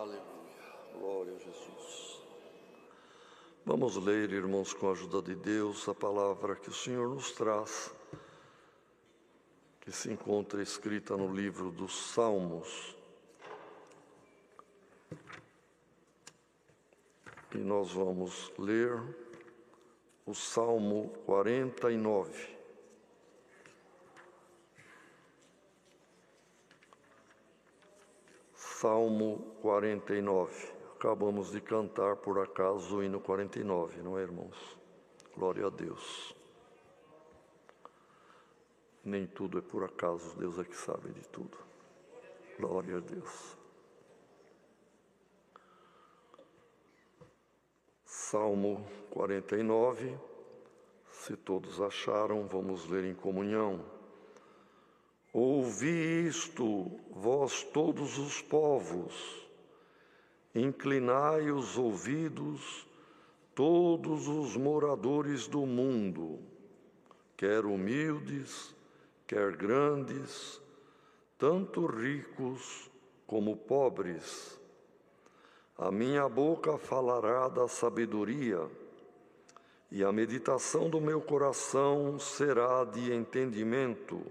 Aleluia. Glória a Jesus. Vamos ler, irmãos, com a ajuda de Deus, a palavra que o Senhor nos traz, que se encontra escrita no livro dos Salmos. E nós vamos ler o Salmo 49. Salmo 49. Acabamos de cantar, por acaso, o hino 49, não é, irmãos? Glória a Deus. Nem tudo é por acaso, Deus é que sabe de tudo. Glória a Deus. Salmo 49. Se todos acharam, vamos ler em comunhão. Ouvi isto, vós todos os povos, inclinai os ouvidos, todos os moradores do mundo, quer humildes, quer grandes, tanto ricos como pobres. A minha boca falará da sabedoria, e a meditação do meu coração será de entendimento.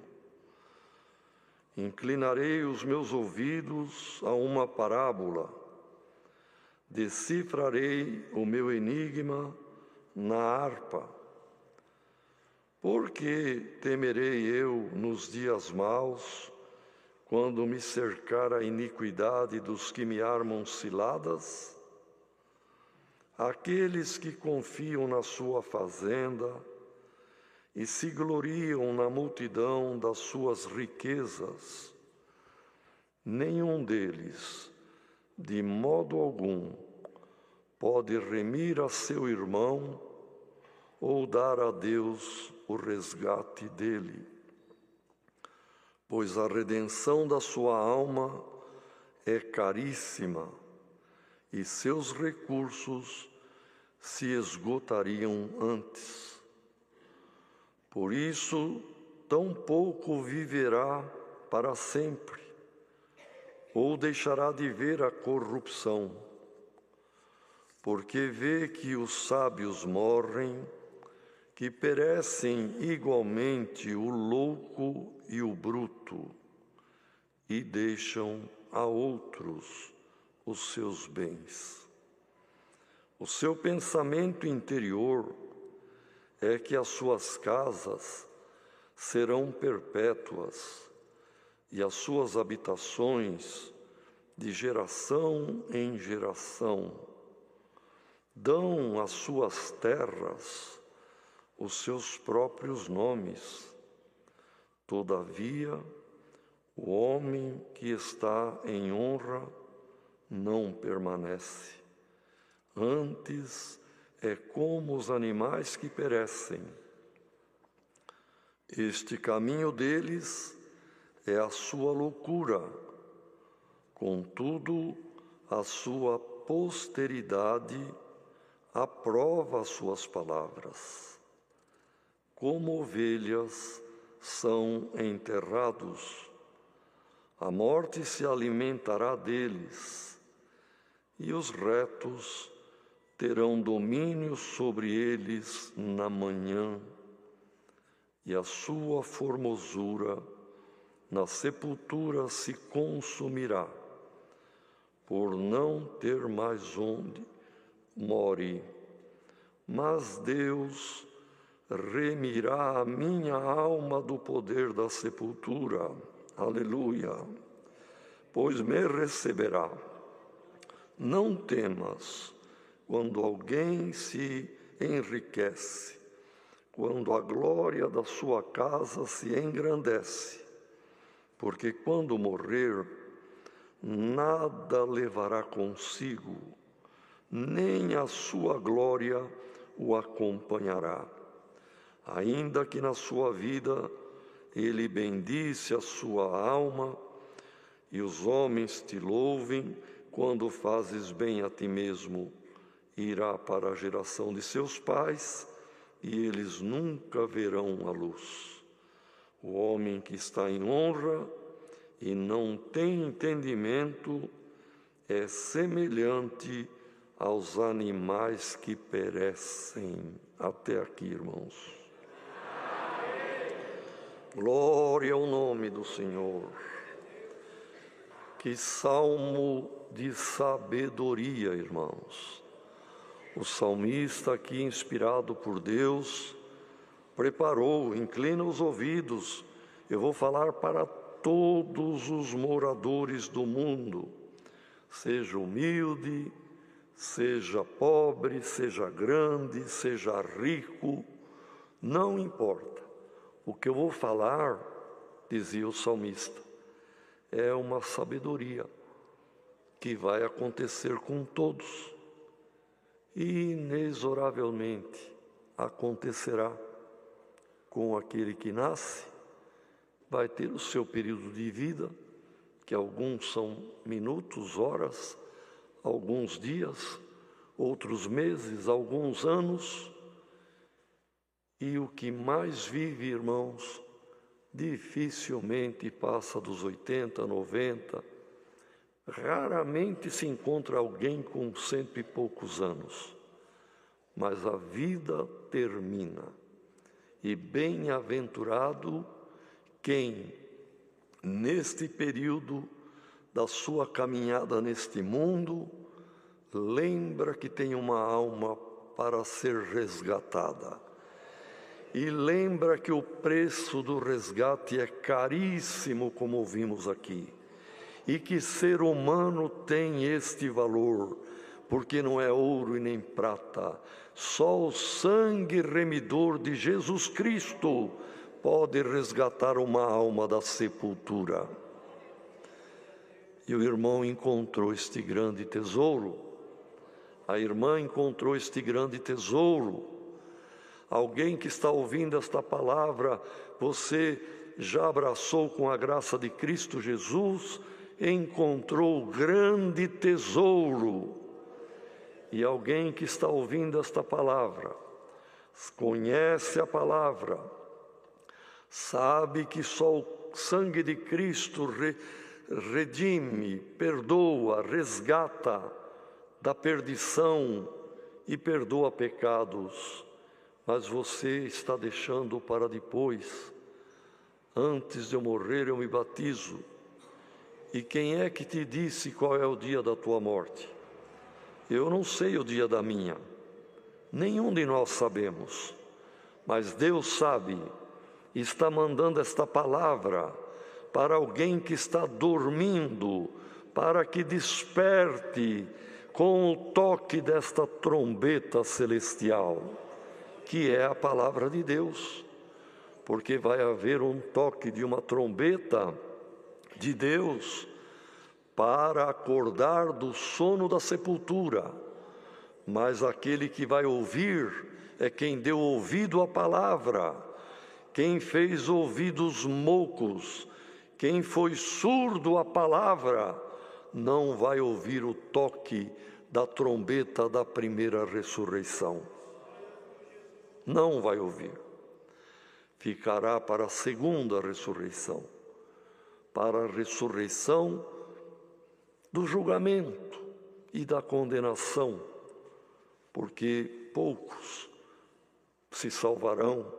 Inclinarei os meus ouvidos a uma parábola, decifrarei o meu enigma na harpa. Porque temerei eu nos dias maus, quando me cercar a iniquidade dos que me armam ciladas? Aqueles que confiam na sua fazenda e se gloriam na multidão das suas riquezas, nenhum deles, de modo algum, pode remir a seu irmão ou dar a Deus o resgate dele, pois a redenção da sua alma é caríssima e seus recursos se esgotariam antes. Por isso, tão pouco viverá para sempre, ou deixará de ver a corrupção, porque vê que os sábios morrem, que perecem igualmente o louco e o bruto, e deixam a outros os seus bens. O seu pensamento interior é que as suas casas serão perpétuas e as suas habitações de geração em geração. Dão às suas terras os seus próprios nomes. Todavia, o homem que está em honra não permanece. Antes, é como os animais que perecem. Este caminho deles é a sua loucura, contudo, a sua posteridade aprova as suas palavras. Como ovelhas são enterrados, a morte se alimentará deles, e os retos terão domínio sobre eles na manhã, e a sua formosura na sepultura se consumirá, por não ter mais onde more. Mas Deus remirá a minha alma do poder da sepultura, aleluia, pois me receberá. Não temas quando alguém se enriquece, quando a glória da sua casa se engrandece, porque quando morrer, nada levará consigo, nem a sua glória o acompanhará. Ainda que na sua vida ele bendisse a sua alma, e os homens te louvem quando fazes bem a ti mesmo, irá para a geração de seus pais, e eles nunca verão a luz. O homem que está em honra e não tem entendimento, é semelhante aos animais que perecem. Até aqui, irmãos. Glória ao nome do Senhor. Que salmo de sabedoria, irmãos. O salmista, aqui inspirado por Deus, preparou, inclina os ouvidos. Eu vou falar para todos os moradores do mundo, seja humilde, seja pobre, seja grande, seja rico, não importa. O que eu vou falar, dizia o salmista, é uma sabedoria que vai acontecer com todos. E inexoravelmente acontecerá com aquele que nasce, vai ter o seu período de vida, que alguns são minutos, horas, alguns dias, outros meses, alguns anos. E o que mais vive, irmãos, dificilmente passa dos 80, 90. Raramente se encontra alguém com 100 e poucos anos. Mas a vida termina. E bem-aventurado quem, neste período da sua caminhada neste mundo, lembra que tem uma alma para ser resgatada. E lembra que o preço do resgate é caríssimo, como vimos aqui. E que ser humano tem este valor, porque não é ouro e nem prata. Só o sangue remidor de Jesus Cristo pode resgatar uma alma da sepultura. E o irmão encontrou este grande tesouro. A irmã encontrou este grande tesouro. Alguém que está ouvindo esta palavra, você já abraçou com a graça de Cristo Jesus, encontrou grande tesouro. E alguém que está ouvindo esta palavra, conhece a palavra, sabe que só o sangue de Cristo redime, perdoa, resgata da perdição e perdoa pecados. Mas você está deixando para depois. Antes de eu morrer, eu me batizo. E quem é que te disse qual é o dia da tua morte? Eu não sei o dia da minha. Nenhum de nós sabemos. Mas Deus sabe. Está mandando esta palavra para alguém que está dormindo, para que desperte com o toque desta trombeta celestial, que é a palavra de Deus, porque vai haver um toque de uma trombeta de Deus para acordar do sono da sepultura. Mas aquele que vai ouvir é quem deu ouvido à palavra, quem fez ouvidos moucos, quem foi surdo à palavra, não vai ouvir o toque da trombeta da primeira ressurreição. Não vai ouvir. Ficará para a segunda ressurreição, para a ressurreição do julgamento e da condenação, porque poucos se salvarão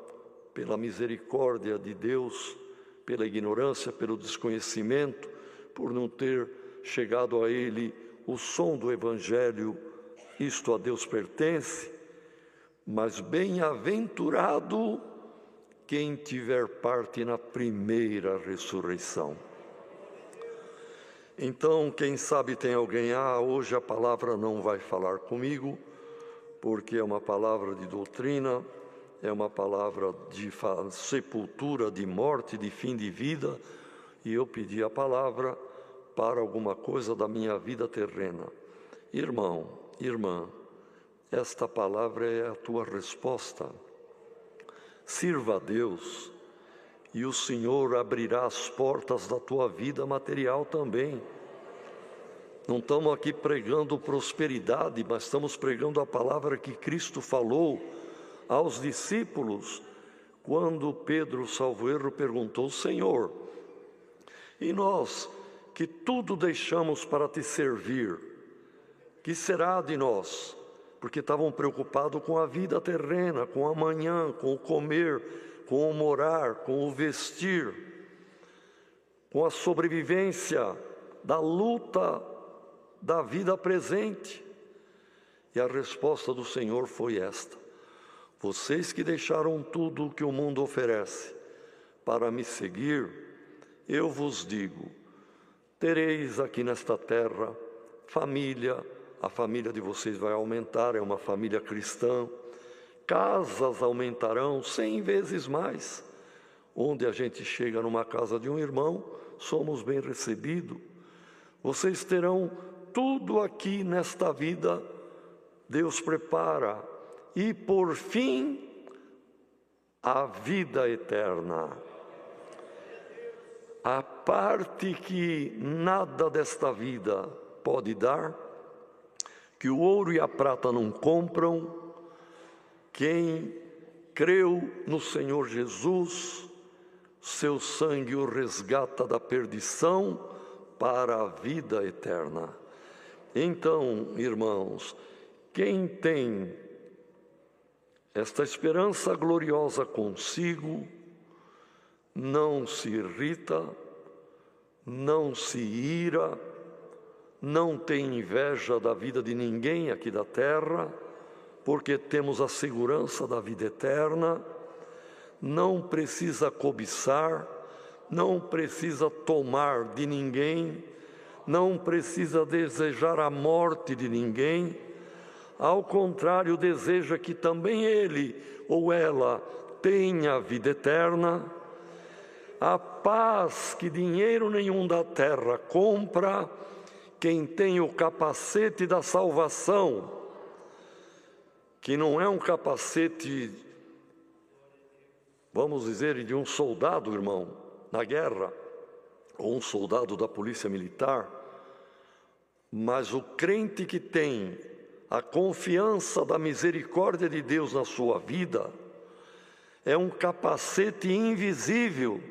pela misericórdia de Deus, pela ignorância, pelo desconhecimento, por não ter chegado a Ele o som do Evangelho. Isto a Deus pertence. Mas bem-aventurado quem tiver parte na primeira ressurreição. Então, quem sabe tem alguém, hoje a palavra não vai falar comigo, porque é uma palavra de doutrina, é uma palavra de sepultura, de morte, de fim de vida, e eu pedi a palavra para alguma coisa da minha vida terrena. Irmão, irmã, esta palavra é a tua resposta. Sirva a Deus e o Senhor abrirá as portas da tua vida material também. Não estamos aqui pregando prosperidade, mas estamos pregando a palavra que Cristo falou aos discípulos, quando Pedro, salvo erro, perguntou: Senhor, e nós que tudo deixamos para te servir. Que será de nós? Porque estavam preocupados com a vida terrena, com o amanhã, com o comer, com o morar, com o vestir, com a sobrevivência da luta da vida presente. E a resposta do Senhor foi esta: vocês que deixaram tudo o que o mundo oferece para me seguir, eu vos digo, tereis aqui nesta terra família, a família de vocês vai aumentar, é uma família cristã, casas aumentarão 100 vezes mais. Onde a gente chega numa casa de um irmão, somos bem recebidos. Vocês terão tudo aqui nesta vida, Deus prepara. E por fim, a vida eterna. A parte que nada desta vida pode dar, que o ouro e a prata não compram, quem creu no Senhor Jesus, seu sangue o resgata da perdição para a vida eterna. Então, irmãos, quem tem esta esperança gloriosa consigo, não se irrita, não se ira, não tem inveja da vida de ninguém aqui da terra, porque temos a segurança da vida eterna, não precisa cobiçar, não precisa tomar de ninguém, não precisa desejar a morte de ninguém, ao contrário, deseja que também ele ou ela tenha a vida eterna. A paz que dinheiro nenhum da terra compra, quem tem o capacete da salvação, que não é um capacete, vamos dizer, de um soldado, irmão, na guerra, ou um soldado da polícia militar, mas o crente que tem a confiança da misericórdia de Deus na sua vida, é um capacete invisível,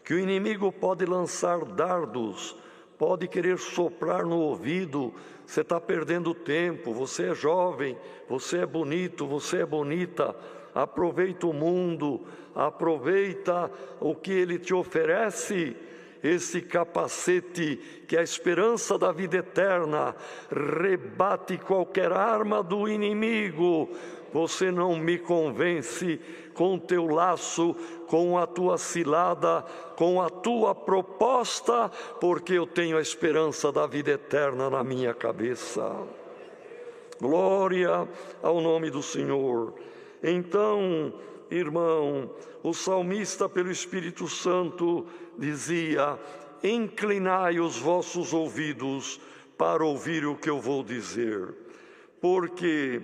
que o inimigo pode lançar dardos, pode querer soprar no ouvido, você está perdendo tempo, você é jovem, você é bonito, você é bonita, aproveita o mundo, aproveita o que ele te oferece. Esse capacete, que é a esperança da vida eterna, rebate qualquer arma do inimigo. Você não me convence com o teu laço, com a tua cilada, com a tua proposta, porque eu tenho a esperança da vida eterna na minha cabeça. Glória ao nome do Senhor. Então, irmão, o salmista, pelo Espírito Santo, dizia: inclinai os vossos ouvidos para ouvir o que eu vou dizer, porque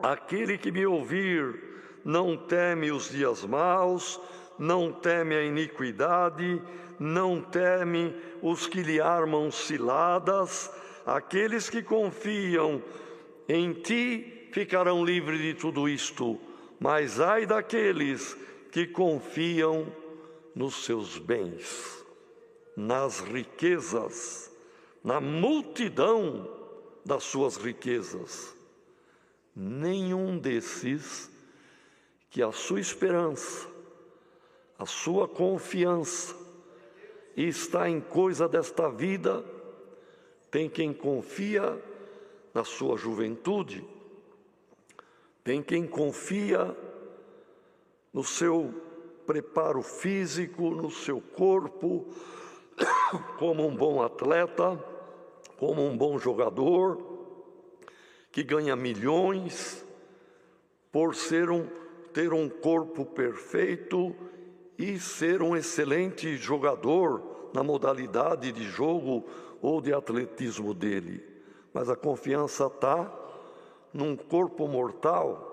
aquele que me ouvir não teme os dias maus, não teme a iniquidade, não teme os que lhe armam ciladas. Aqueles que confiam em ti ficarão livres de tudo isto, mas ai daqueles que confiam nos seus bens, nas riquezas, na multidão das suas riquezas. Nenhum desses que a sua esperança, a sua confiança está em coisa desta vida. Tem quem confia na sua juventude, tem quem confia no seu preparo físico, no seu corpo, como um bom atleta, como um bom jogador, que ganha milhões por ter um corpo perfeito e ser um excelente jogador na modalidade de jogo ou de atletismo dele. Mas a confiança está num corpo mortal.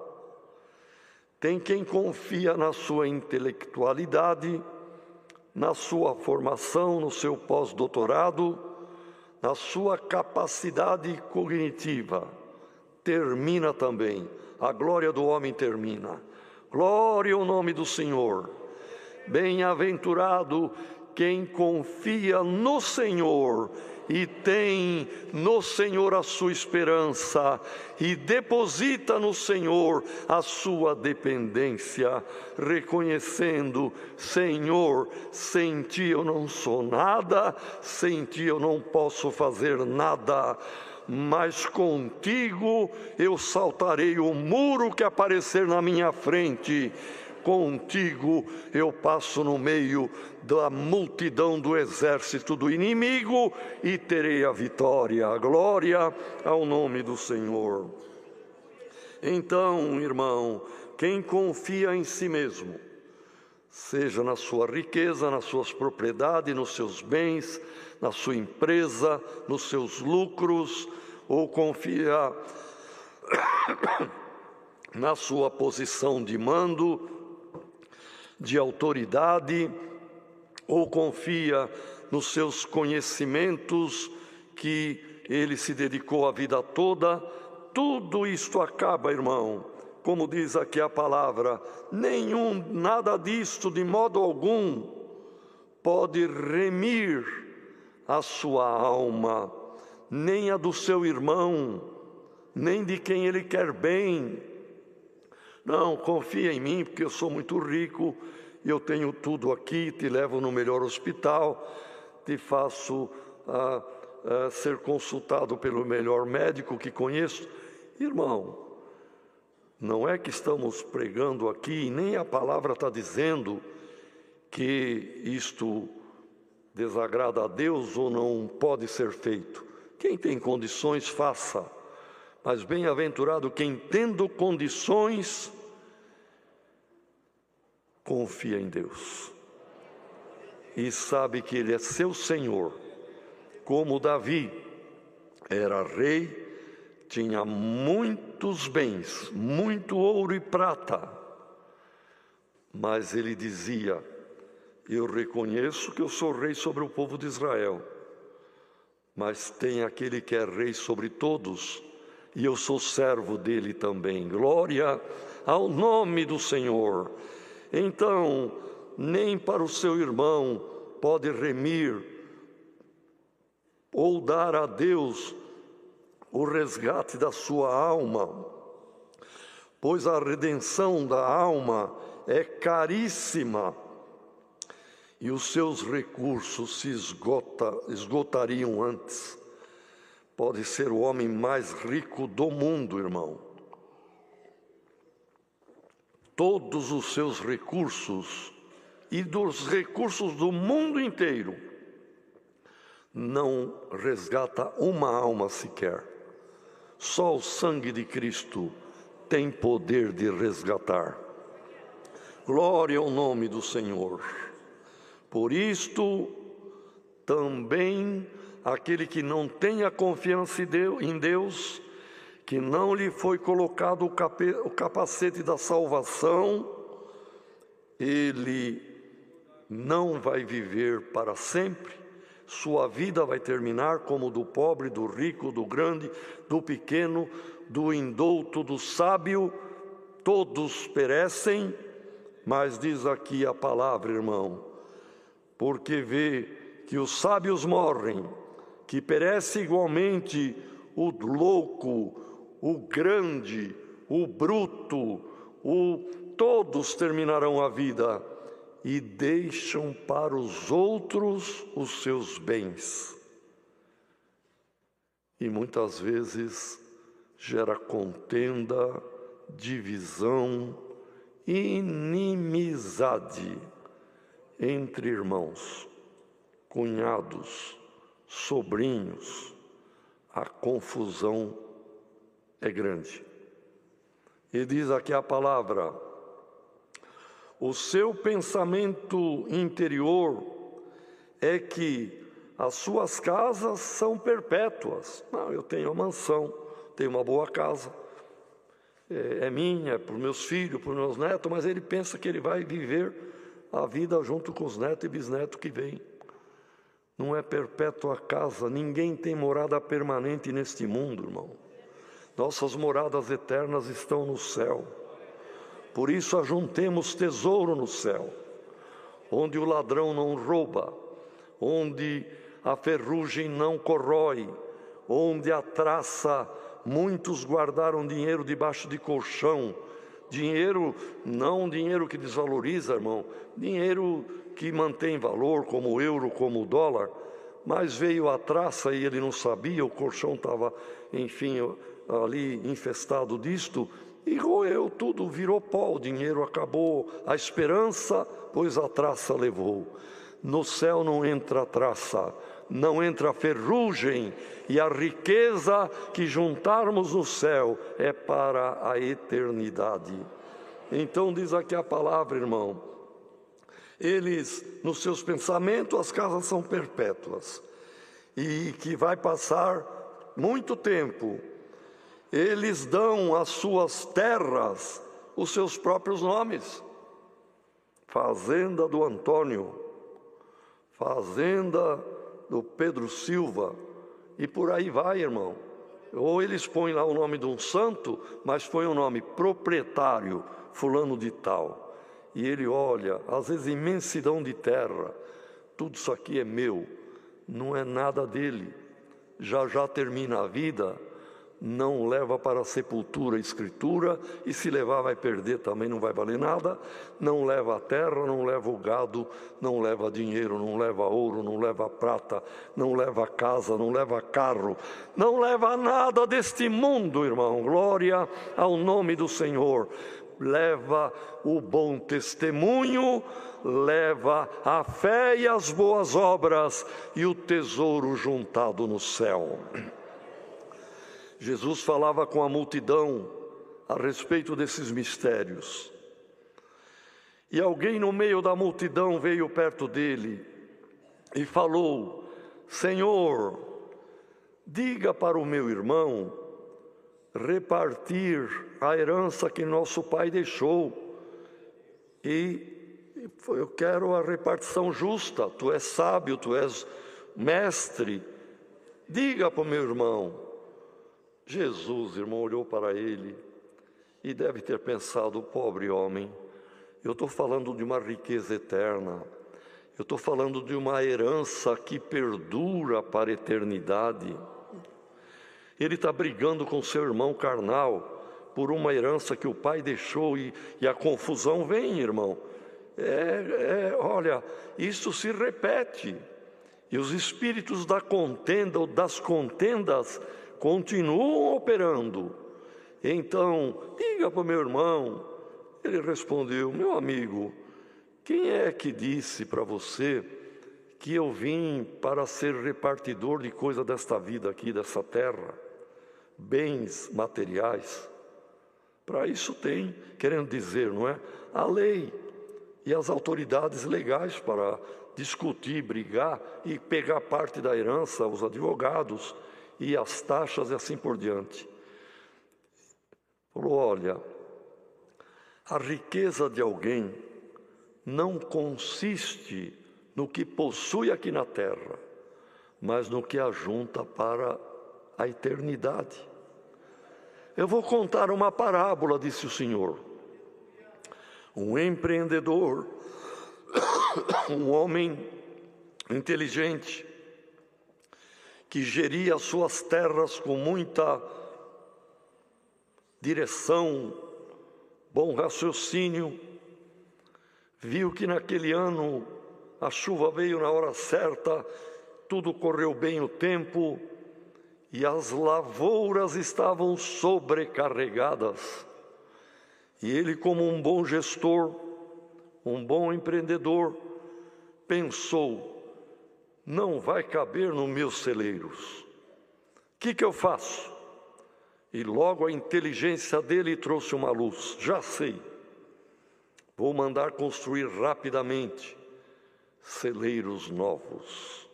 Tem quem confia na sua intelectualidade, na sua formação, no seu pós-doutorado, na sua capacidade cognitiva. Termina também. A glória do homem termina. Glória ao nome do Senhor. Bem-aventurado quem confia no Senhor e tem no Senhor a sua esperança e deposita no Senhor a sua dependência, reconhecendo: Senhor, sem ti eu não sou nada, sem ti eu não posso fazer nada, mas contigo eu saltarei o muro que aparecer na minha frente. Contigo eu passo no meio da multidão do exército do inimigo e terei a vitória. Glória ao nome do Senhor. Então, irmão, quem confia em si mesmo, seja na sua riqueza, nas suas propriedades, nos seus bens, na sua empresa, nos seus lucros, ou confia na sua posição de mando, de autoridade, ou confia nos seus conhecimentos que ele se dedicou a vida toda, tudo isto acaba, irmão. Como diz aqui a palavra, nada disto de modo algum pode remir a sua alma, nem a do seu irmão, nem de quem ele quer bem. Não, confia em mim, porque eu sou muito rico, eu tenho tudo aqui, te levo no melhor hospital, te faço ser consultado pelo melhor médico que conheço. Irmão, não é que estamos pregando aqui, nem a palavra está dizendo que isto desagrada a Deus ou não pode ser feito. Quem tem condições, faça. Mas bem-aventurado quem, tendo condições, confia em Deus e sabe que Ele é seu Senhor. Como Davi era rei, tinha muitos bens, muito ouro e prata, mas ele dizia: eu reconheço que eu sou rei sobre o povo de Israel, mas tem aquele que é rei sobre todos, e eu sou servo dele também. Glória ao nome do Senhor. Então, nem para o seu irmão pode remir ou dar a Deus o resgate da sua alma, pois a redenção da alma é caríssima e os seus recursos se esgotariam antes. Pode ser o homem mais rico do mundo, irmão. Todos os seus recursos e dos recursos do mundo inteiro não resgata uma alma sequer. Só o sangue de Cristo tem poder de resgatar. Glória ao nome do Senhor. Por isto, também aquele que não tem a confiança em Deus, que não lhe foi colocado o capacete da salvação, ele não vai viver para sempre. Sua vida vai terminar como do pobre, do rico, do grande, do pequeno, do indouto, do sábio. Todos perecem, mas diz aqui a palavra, irmão, porque vê que os sábios morrem, que perece igualmente o louco, o grande, o bruto, todos terminarão a vida e deixam para os outros os seus bens. E muitas vezes gera contenda, divisão, inimizade entre irmãos, cunhados, sobrinhos. A confusão é grande. E diz aqui a palavra: o seu pensamento interior é que as suas casas são perpétuas. Não, eu tenho uma mansão, tenho uma boa casa, é minha, é para os meus filhos, para os meus netos, mas ele pensa que ele vai viver a vida junto com os netos e bisnetos que vêm. Não é perpétua a casa, ninguém tem morada permanente neste mundo, irmão. Nossas moradas eternas estão no céu. Por isso ajuntemos tesouro no céu, onde o ladrão não rouba, onde a ferrugem não corrói, onde a traça, muitos guardaram dinheiro debaixo de colchão, dinheiro, não dinheiro que desvaloriza, irmão, dinheiro que mantém valor, como o euro, como o dólar, mas veio a traça e ele não sabia, o colchão estava, enfim, ali infestado disto, e roeu tudo, virou pó, o dinheiro acabou, a esperança, pois a traça levou. No céu não entra a traça, não entra a ferrugem, e a riqueza que juntarmos no céu é para a eternidade. Então diz aqui a palavra, irmão, eles, nos seus pensamentos, as casas são perpétuas, e que vai passar muito tempo. Eles dão às suas terras os seus próprios nomes. Fazenda do Antônio, fazenda do Pedro Silva, e por aí vai, irmão. Ou eles põem lá o nome de um santo, mas põem o nome proprietário, fulano de tal. E ele olha, às vezes imensidão de terra, tudo isso aqui é meu, não é nada dele. Já já termina a vida, não leva para a sepultura a escritura, e se levar vai perder também, não vai valer nada. Não leva a terra, não leva o gado, não leva dinheiro, não leva ouro, não leva prata, não leva casa, não leva carro, não leva nada deste mundo, irmão. Glória ao nome do Senhor. Leva o bom testemunho, leva a fé e as boas obras e o tesouro juntado no céu. Jesus falava com a multidão a respeito desses mistérios. E alguém no meio da multidão veio perto dele e falou: Senhor, diga para o meu irmão repartir a herança que nosso pai deixou. E eu quero a repartição justa. Tu és sábio, tu és mestre. Diga para o meu irmão. Jesus, irmão, olhou para ele e deve ter pensado: pobre homem, eu estou falando de uma riqueza eterna, eu estou falando de uma herança que perdura para a eternidade. Ele está brigando com seu irmão carnal por uma herança que o pai deixou, e a confusão vem, irmão. Olha, isso se repete, e os espíritos da contenda ou das contendas continuam operando. Então, diga para o meu irmão. Ele respondeu: meu amigo, quem é que disse para você que eu vim para ser repartidor de coisa desta vida aqui, dessa terra? Bens materiais. Para isso tem, querendo dizer, não é? A lei e as autoridades legais para discutir, brigar e pegar parte da herança, os advogados e as taxas e assim por diante. Falou: olha, a riqueza de alguém não consiste no que possui aqui na terra, mas no que ajunta para a eternidade. Eu vou contar uma parábola, disse o Senhor. Um empreendedor, um homem inteligente, que geria as suas terras com muita direção, bom raciocínio, viu que naquele ano a chuva veio na hora certa, tudo correu bem o tempo, e as lavouras estavam sobrecarregadas. E ele, como um bom gestor, um bom empreendedor, pensou: não vai caber nos meus celeiros. O que eu faço? E logo a inteligência dele trouxe uma luz. Já sei, vou mandar construir rapidamente celeiros novos.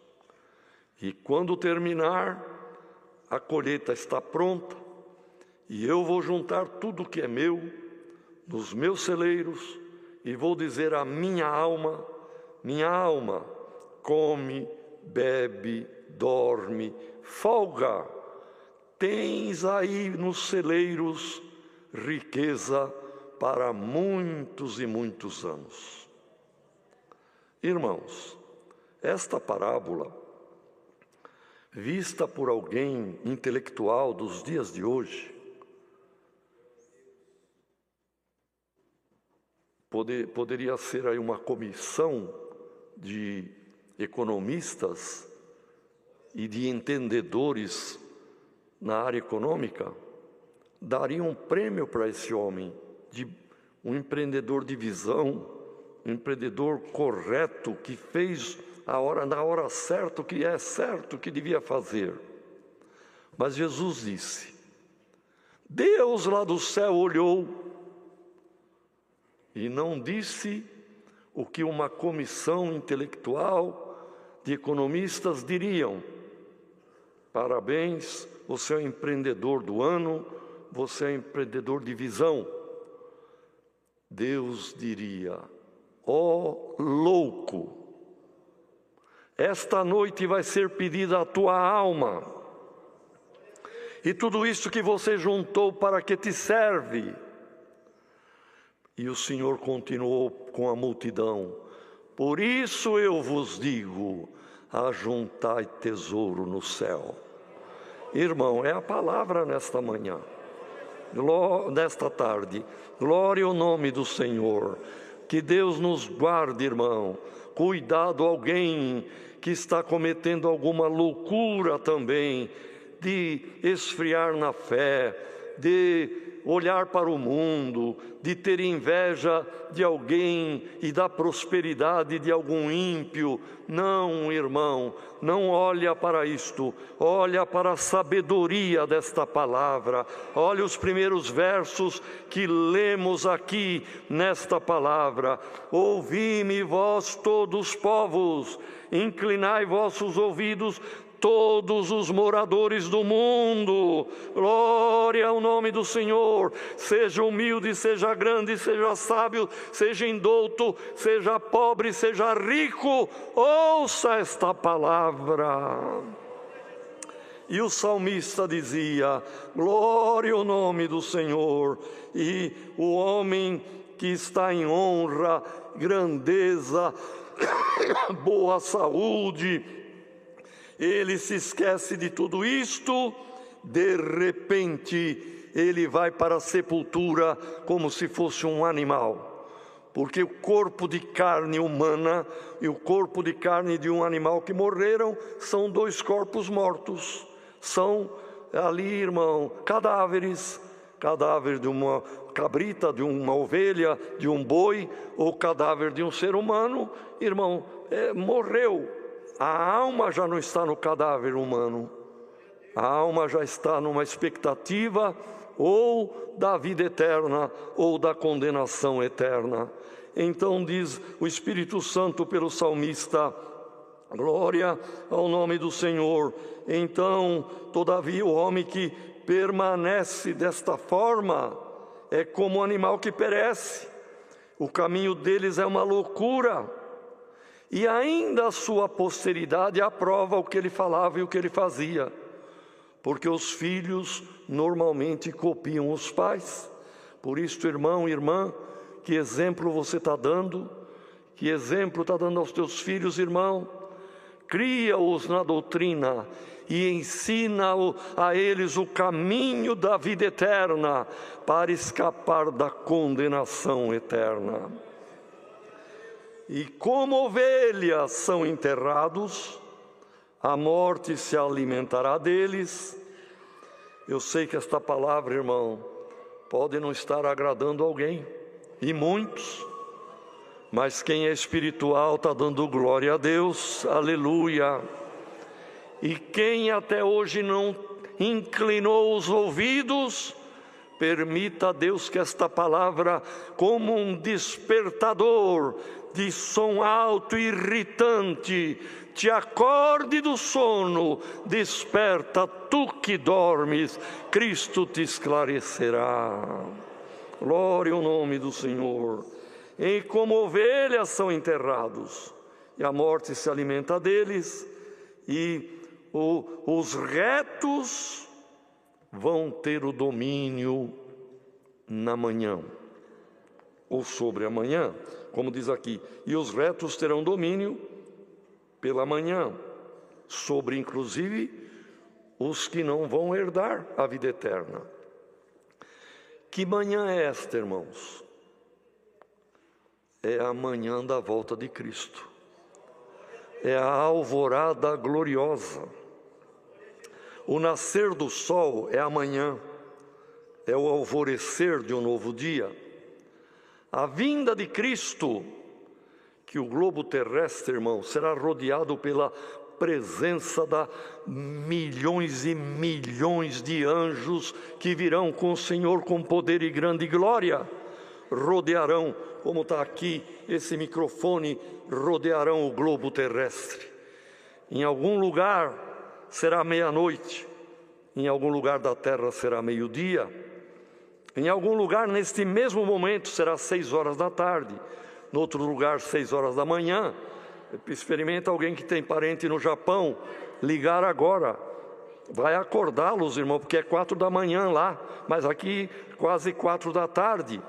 E quando terminar, a colheita está pronta, e eu vou juntar tudo que é meu nos meus celeiros, e vou dizer à minha alma: come, bebe, dorme, folga, tens aí nos celeiros riqueza para muitos e muitos anos. Irmãos, esta parábola, vista por alguém intelectual dos dias de hoje, poderia ser aí uma comissão de economistas e de entendedores na área econômica, daria um prêmio para esse homem, de um empreendedor de visão, um empreendedor correto, que fez na hora certa o que é certo que devia fazer. Mas Jesus disse: Deus lá do céu olhou e não disse o que uma comissão intelectual de economistas diriam. Parabéns, você é o empreendedor do ano, você é o empreendedor de visão. Deus diria: ó louco, esta noite vai ser pedida a tua alma, e tudo isso que você juntou, para que te serve? E o Senhor continuou com a multidão: por isso eu vos digo, ajuntai tesouro no céu. Irmão, é a palavra nesta manhã, nesta tarde. Glória ao nome do Senhor. Que Deus nos guarde, irmão. Cuidado, alguém que está cometendo alguma loucura também, de esfriar na fé, de olhar para o mundo, de ter inveja de alguém e da prosperidade de algum ímpio. Não, irmão, não olha para isto, olha para a sabedoria desta palavra. Olha os primeiros versos que lemos aqui nesta palavra: ouvi-me vós todos povos, inclinai vossos ouvidos todos os moradores do mundo. Glória ao nome do Senhor. Seja humilde, seja grande, seja sábio, seja indouto, seja pobre, seja rico, ouça esta palavra. E o salmista dizia: glória ao nome do Senhor. E o homem que está em honra, grandeza, boa saúde, ele se esquece de tudo isto, de repente ele vai para a sepultura como se fosse um animal, porque o corpo de carne humana e o corpo de carne de um animal que morreram são dois corpos mortos, são ali, irmão, cadáveres, cadáver de uma cabrita, de uma ovelha, de um boi, ou cadáver de um ser humano, irmão, morreu. A alma já não está no cadáver humano, a alma já está numa expectativa ou da vida eterna ou da condenação eterna. Então diz o Espírito Santo pelo salmista: glória ao nome do Senhor. Então, todavia, o homem que permanece desta forma é como um animal que perece, o caminho deles é uma loucura. E ainda a sua posteridade aprova o que ele falava e o que ele fazia, porque os filhos normalmente copiam os pais. Por isso, irmão e irmã, que exemplo você está dando? Que exemplo está dando aos teus filhos, irmão? Cria-os na doutrina e ensina a eles o caminho da vida eterna, para escapar da condenação eterna. E como ovelhas são enterrados, a morte se alimentará deles. Eu sei que esta palavra, irmão, pode não estar agradando alguém, e muitos, mas quem é espiritual está dando glória a Deus, aleluia. E quem até hoje não inclinou os ouvidos, permita a Deus que esta palavra, como um despertador de som alto e irritante, te acorde do sono, desperta tu que dormes, Cristo te esclarecerá. Glória ao nome do Senhor. E como ovelhas são enterrados, e a morte se alimenta deles, e os retos vão ter o domínio na manhã. ou sobre a manhã, como diz aqui, e os retos terão domínio pela manhã, sobre inclusive os que não vão herdar a vida eterna. Que manhã é esta, irmãos? É a manhã da volta de Cristo. É a alvorada gloriosa. O nascer do sol é amanhã. É o alvorecer de um novo dia. A vinda de Cristo, que o globo terrestre, irmão, será rodeado pela presença de milhões e milhões de anjos que virão com o Senhor com poder e grande glória. Rodearão, como está aqui esse microfone, rodearão o globo terrestre. Em algum lugar será meia-noite, em algum lugar da terra será meio-dia, em algum lugar neste mesmo momento será 6 horas da tarde, no outro lugar 6 horas da manhã. Experimenta alguém que tem parente no Japão, ligar agora, vai acordá-los, irmão, porque é 4 da manhã lá, mas aqui quase 4 da tarde.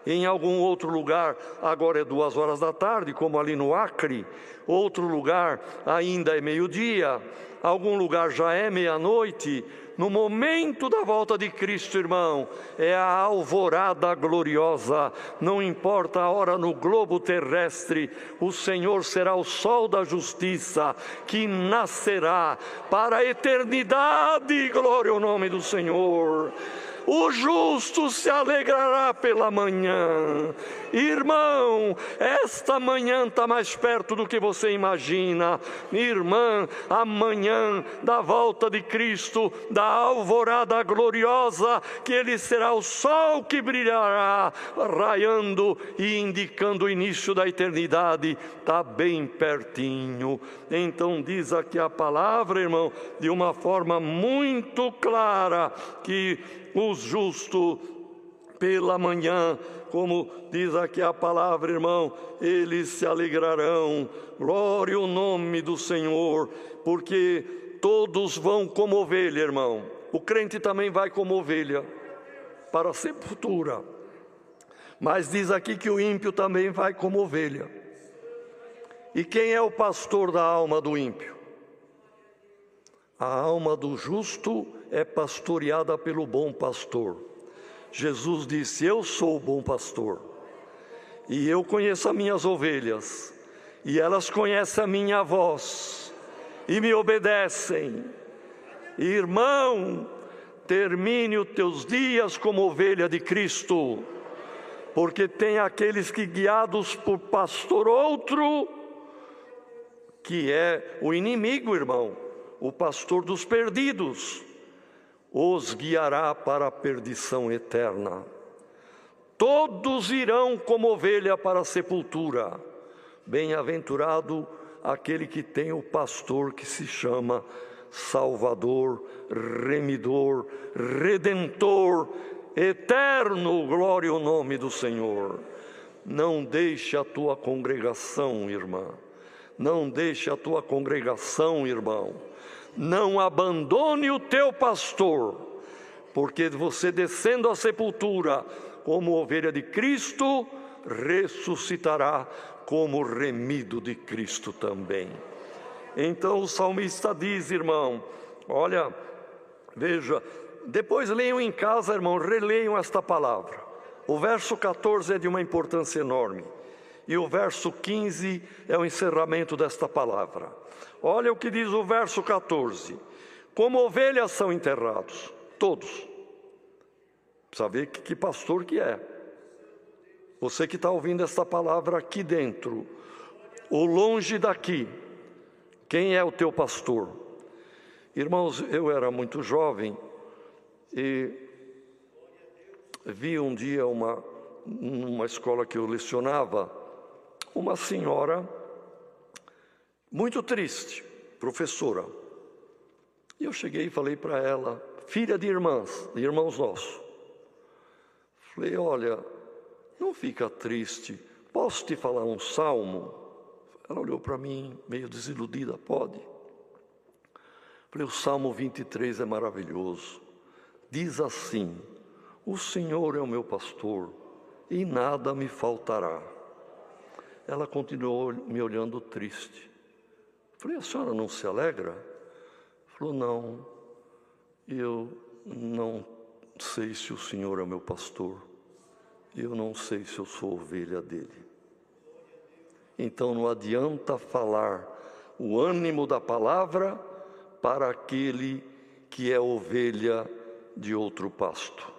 Em algum outro lugar, agora é 2 horas da tarde, como ali no Acre. Outro lugar ainda é meio-dia. Algum lugar já é meia-noite. No momento da volta de Cristo, irmão, é a alvorada gloriosa. Não importa a hora no globo terrestre, o Senhor será o sol da justiça, que nascerá para a eternidade. Glória ao nome do Senhor. O justo se alegrará pela manhã. Irmão, esta manhã está mais perto do que você imagina. Irmã, amanhã da volta de Cristo, da alvorada gloriosa, que Ele será o sol que brilhará, raiando e indicando o início da eternidade, está bem pertinho. Então diz aqui a palavra, irmão, de uma forma muito clara, que os justos pela manhã, como diz aqui a palavra, irmão, eles se alegrarão. Glória ao nome do Senhor, porque todos vão como ovelha, irmão. O crente também vai como ovelha para a sepultura. Mas diz aqui que o ímpio também vai como ovelha. E quem é o pastor da alma do ímpio? A alma do justo é pastoreada pelo bom pastor. Jesus disse: eu sou o bom pastor, e eu conheço as minhas ovelhas, e elas conhecem a minha voz, e me obedecem. Irmão, termine os teus dias como ovelha de Cristo, porque tem aqueles que, guiados por pastor outro, que é o inimigo, irmão, o pastor dos perdidos, os guiará para a perdição eterna. Todos irão como ovelha para a sepultura. Bem-aventurado aquele que tem o pastor que se chama Salvador, Remidor, Redentor, Eterno. Glória ao nome do Senhor. Não deixe a tua congregação, irmã. Não deixe a tua congregação, irmão. Não abandone o teu pastor, porque você, descendo à sepultura como ovelha de Cristo, ressuscitará como remido de Cristo também. Então o salmista diz, irmão, olha, veja, depois leiam em casa, irmão, releiam esta palavra. O verso 14 é de uma importância enorme, e o verso 15 é o encerramento desta palavra. Olha o que diz o verso 14: como ovelhas são enterrados, todos. Precisa ver que pastor que é. Você que está ouvindo esta palavra aqui dentro, ou longe daqui, quem é o teu pastor? Irmãos, eu era muito jovem e vi um dia numa escola que eu lecionava, uma senhora muito triste, professora. E eu cheguei e falei para ela, filha de irmãos nossos. Falei, olha, não fica triste, posso te falar um salmo? Ela olhou para mim, meio desiludida, pode? Falei, o Salmo 23 é maravilhoso. Diz assim: o Senhor é o meu pastor, e nada me faltará. Ela continuou me olhando triste. Falei, a senhora não se alegra? Falou, não, eu não sei se o senhor é meu pastor, eu não sei se eu sou ovelha dele. Então não adianta falar o ânimo da palavra para aquele que é ovelha de outro pasto.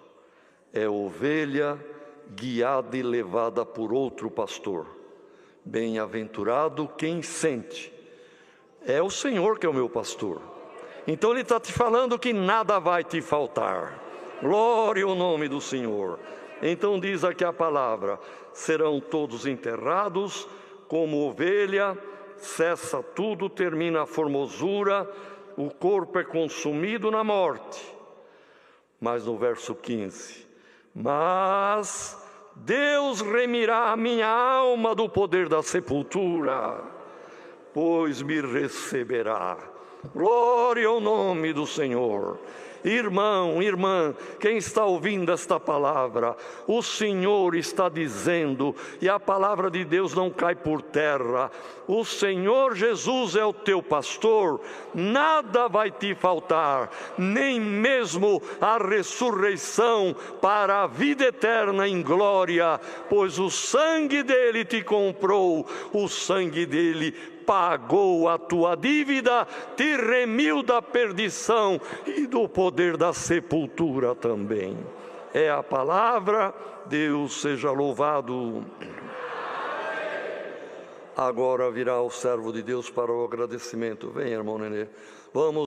É ovelha guiada e levada por outro pastor. Bem-aventurado quem sente. É o Senhor que é o meu pastor. Então Ele está te falando que nada vai te faltar. Glória ao nome do Senhor. Então diz aqui a palavra, serão todos enterrados como ovelha, cessa tudo, termina a formosura, o corpo é consumido na morte. Mas no verso 15, mas Deus remirá a minha alma do poder da sepultura, pois me receberá. Glória ao nome do Senhor. Irmão, irmã, quem está ouvindo esta palavra, o Senhor está dizendo, e a palavra de Deus não cai por terra, o Senhor Jesus é o teu pastor, nada vai te faltar, nem mesmo a ressurreição para a vida eterna em glória, pois o sangue dele te comprou, o sangue dele pagou a tua dívida, te remiu da perdição e do poder da sepultura também. É a palavra, Deus seja louvado. Agora virá o servo de Deus para o agradecimento. Vem, irmão Nenê, vamos.